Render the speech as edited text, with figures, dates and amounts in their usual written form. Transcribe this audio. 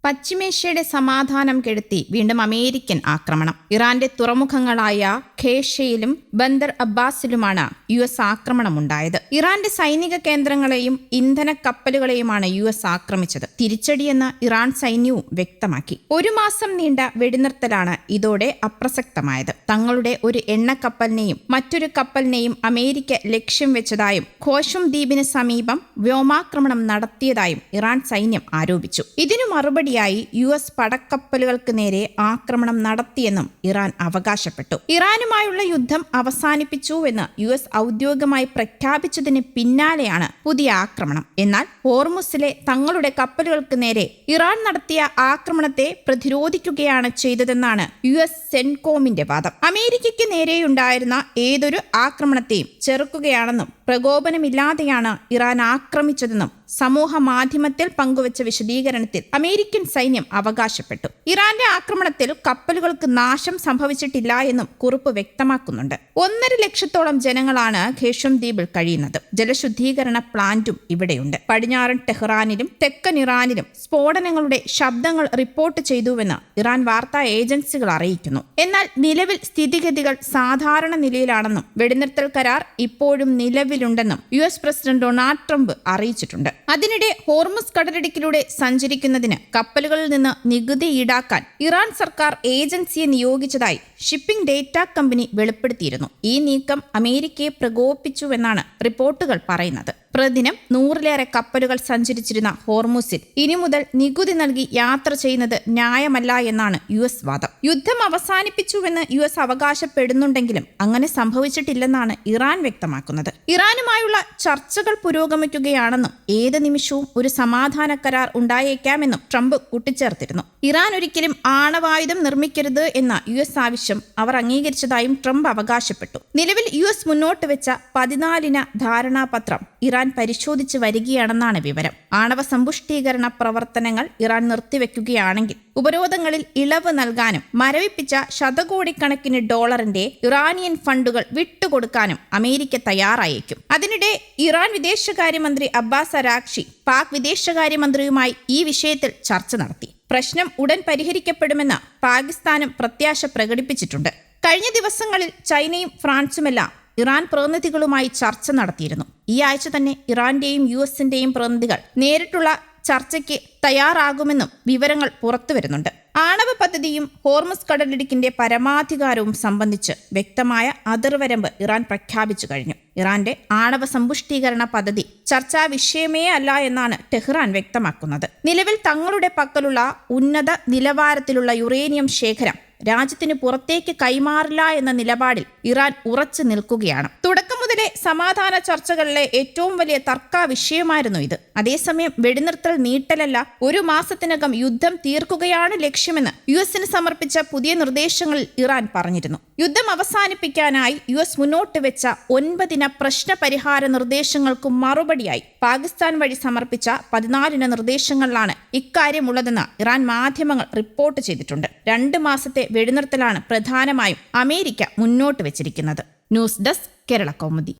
പശ്ചിമേഷ്യയുടെ സമാധാനം കെടുത്തി വീണ്ടും അമേരിക്കൻ ആക്രമണം. ഇറാന്റെ തുറമുഖങ്ങളായ ഖേഷയിലും ബന്ദർ അബ്ബാസിലുമാണ് US ആക്രമണമുണ്ടായത്. ഇറാന്റെ സൈനിക കേന്ദ്രങ്ങളെയും ഇന്ധന കപ്പലുകളെയുമാണ് US ആക്രമിച്ചത്. തിരിച്ചടിയെന്ന് ഇറാൻ സൈന്യവും വ്യക്തമാക്കി. ഒരു മാസം നീണ്ട വെടിനിർത്തലാണ് ഇതോടെ അപ്രസക്തമായത്. തങ്ങളുടെ ഒരു എണ്ണക്കപ്പലിനെയും മറ്റൊരു കപ്പലിനെയും അമേരിക്ക ലക്ഷ്യം വെച്ചതായും ഖോഷും ദ്വീപിന് സമീപം വ്യോമാക്രമണം നടത്തിയതായും ഇറാൻ സൈന്യം ആരോപിച്ചു. ഇതിനു മറുപടി US പടക്കപ്പലുകൾക്ക് നേരെ ആക്രമണം നടത്തിയെന്നും ഇറാൻ അവകാശപ്പെട്ടു. ഇറാനുമായുള്ള യുദ്ധം അവസാനിപ്പിച്ചുവെന്ന് US ഔദ്യോഗികമായി പ്രഖ്യാപിച്ചതിന് പിന്നാലെയാണ് പുതിയ ആക്രമണം. എന്നാൽ ഹോർമുസിലെ തങ്ങളുടെ കപ്പലുകൾക്ക് നേരെ ഇറാൻ നടത്തിയ ആക്രമണത്തെ പ്രതിരോധിക്കുകയാണ് ചെയ്തതെന്നാണ് US സെൻകോമിന്റെ വാദം. അമേരിക്കയ്ക്ക് നേരെയുണ്ടായിരുന്ന ഏതൊരു ആക്രമണത്തെയും ചെറുക്കുകയാണെന്നും പ്രകോപനമില്ലാതെയാണ് ഇറാൻ ആക്രമിച്ചതെന്നും സമൂഹ മാധ്യമത്തിൽ പങ്കുവച്ച വിശദീകരണത്തിൽ അമേരിക്കൻ സൈന്യം അവകാശപ്പെട്ടു. ഇറാന്റെ ആക്രമണത്തിൽ കപ്പലുകൾക്ക് നാശം സംഭവിച്ചിട്ടില്ല എന്നും കുറിപ്പ് വ്യക്തമാക്കുന്നുണ്ട്. 1.5 ലക്ഷത്തോളം ജനങ്ങളാണ് ഖേഷും ദ്വീപിൽ കഴിയുന്നത്. ജലശുദ്ധീകരണ പ്ലാന്റും ഇവിടെയുണ്ട്. പടിഞ്ഞാറൻ ടെഹ്റാനിലും തെക്കൻ ഇറാനിലും സ്ഫോടനങ്ങളുടെ ശബ്ദങ്ങൾ റിപ്പോർട്ട് ചെയ്തുവെന്ന് ഇറാൻ വാർത്താ ഏജൻസികൾ അറിയിക്കുന്നു. എന്നാൽ നിലവിൽ സ്ഥിതിഗതികൾ സാധാരണ നിലയിലാണെന്നും വെടിനിർത്തൽ കരാർ ഇപ്പോഴും നിലവിലുണ്ടെന്നും US പ്രസിഡന്റ് ഡൊണാൾഡ് ട്രംപ് അറിയിച്ചിട്ടുണ്ട്. അതിനിടെ ഹോർമുസ് കടലിടുക്കിലൂടെ സഞ്ചരിക്കുന്നതിന് കപ്പലുകളിൽ നിന്ന് നികുതി ഈടാക്കാൻ ഇറാൻ സർക്കാർ ഏജൻസിയെ നിയോഗിച്ചതായി ഷിപ്പിംഗ് ഡേറ്റ കമ്പനി വെളിപ്പെടുത്തിയിരുന്നു. ഈ നീക്കം അമേരിക്കയെ പ്രകോപിപ്പിച്ചുവെന്നാണ് റിപ്പോർട്ടുകൾ പറയുന്നത്. പ്രതിദിനം 100-ലേറെ കപ്പലുകൾ സഞ്ചരിച്ചിരുന്ന ഹോർമുസിൽ ഇനി മുതൽ നികുതി നൽകി യാത്ര ചെയ്യുന്നത് ന്യായമല്ല എന്നാണ് US വാദം. യുദ്ധം അവസാനിപ്പിച്ചുവെന്ന് US അവകാശപ്പെടുന്നുണ്ടെങ്കിലും അങ്ങനെ സംഭവിച്ചിട്ടില്ലെന്നാണ് ഇറാൻ വ്യക്തമാക്കുന്നത്. ഇറാനുമായുള്ള ചർച്ചകൾ പുരോഗമിക്കുകയാണെന്നും ഏത് നിമിഷവും ഒരു സമാധാന കരാർ ഉണ്ടായേക്കാമെന്നും ട്രംപ് കൂട്ടിച്ചേർത്തിരുന്നു. ഇറാൻ ഒരിക്കലും ആണവായുധം നിർമ്മിക്കരുത് എന്ന US ആവശ്യം അവർ അംഗീകരിച്ചതായും ട്രംപ് അവകാശപ്പെട്ടു. നിലവിൽ US മുന്നോട്ട് വെച്ച 14-ഇന ധാരണാപത്രം ഇറാൻ പരിശോധിച്ച് വരികയാണെന്നാണ് വിവരം. ആണവ സമ്പുഷ്ടീകരണ പ്രവർത്തനങ്ങൾ ഇറാൻ നിർത്തിവെക്കുകയാണെങ്കിൽ ഉപരോധങ്ങളിൽ ഇളവ് നൽകാനും മരവിപ്പിച്ച ശതകോടിക്കണക്കിന് ഡോളറിന്റെ ഇറാനിയൻ ഫണ്ടുകൾ വിട്ടുകൊടുക്കാനും അമേരിക്ക തയ്യാറായേക്കും. അതിനിടെ ഇറാൻ വിദേശകാര്യമന്ത്രി അബ്ബാസ് അരാഗ്ചി പാക് വിദേശകാര്യമന്ത്രിയുമായി ഈ വിഷയത്തിൽ ചർച്ച നടത്തി. പ്രശ്നം ഉടൻ പരിഹരിക്കപ്പെടുമെന്ന് പാകിസ്ഥാനും പ്രത്യാശ പ്രകടിപ്പിച്ചിട്ടുണ്ട്. കഴിഞ്ഞ ദിവസങ്ങളിൽ ചൈനയും ഫ്രാൻസുമെല്ലാം ഇറാൻ പ്രതിനിധികളുമായി ചർച്ച നടത്തിയിരുന്നു. ഈ ആഴ്ച തന്നെ ഇറാന്റെയും US-ന്റെയും പ്രതിനിധികൾ നേരിട്ടുള്ള ചർച്ചയ്ക്ക് തയ്യാറാകുമെന്നും വിവരങ്ങൾ പുറത്തുവരുന്നുണ്ട്. ആണവ പദ്ധതിയും ഹോർമുസ് കടലിടുക്കിന്റെ പരമാധികാരവും സംബന്ധിച്ച് വ്യക്തമായ അതിർവരമ്പ് ഇറാൻ പ്രഖ്യാപിച്ചു കഴിഞ്ഞു. ഇറാന്റെ ആണവ സമ്പുഷ്ടീകരണ പദ്ധതി ചർച്ചാ വിഷയമേ അല്ല എന്നാണ് ടെഹ്റാൻ വ്യക്തമാക്കുന്നത്. നിലവിൽ തങ്ങളുടെ പക്കലുള്ള ഉന്നത നിലവാരത്തിലുള്ള യുറേനിയം ശേഖരം രാജ്യത്തിന് പുറത്തേക്ക് കൈമാറില്ല എന്ന നിലപാടിൽ ഇറാൻ ഉറച്ചു നിൽക്കുകയാണ്. തുടക്കം മുതലേ സമാധാന ചർച്ചകളിലെ ഏറ്റവും വലിയ തർക്ക വിഷയമായിരുന്നു ഇത്. അതേസമയം വെടിനിർത്തൽ നീട്ടലല്ല, ഒരു മാസത്തിനകം യുദ്ധം തീർക്കുകയാണ് ലക്ഷ്യമെന്ന് US-ന് സമർപ്പിച്ച പുതിയ നിർദ്ദേശങ്ങളിൽ ഇറാൻ പറഞ്ഞിരുന്നു. യുദ്ധം അവസാനിപ്പിക്കാനായി US മുന്നോട്ട് വെച്ച 9-ഇന പ്രശ്ന പരിഹാര നിർദ്ദേശങ്ങൾക്കും മറുപടിയായി പാകിസ്ഥാൻ വഴി സമർപ്പിച്ച 14-ഇന നിർദ്ദേശങ്ങളിലാണ് ഇക്കാര്യമുള്ളതെന്ന് ഇറാൻ മാധ്യമങ്ങൾ റിപ്പോർട്ട് ചെയ്തിട്ടുണ്ട്. 2 മാസത്തെ വെടിനിർത്തലാണ് പ്രധാനമായും അമേരിക്ക മുന്നോട്ട് വെച്ചിരിക്കുന്നത്. News desk Kerala Kaumudi.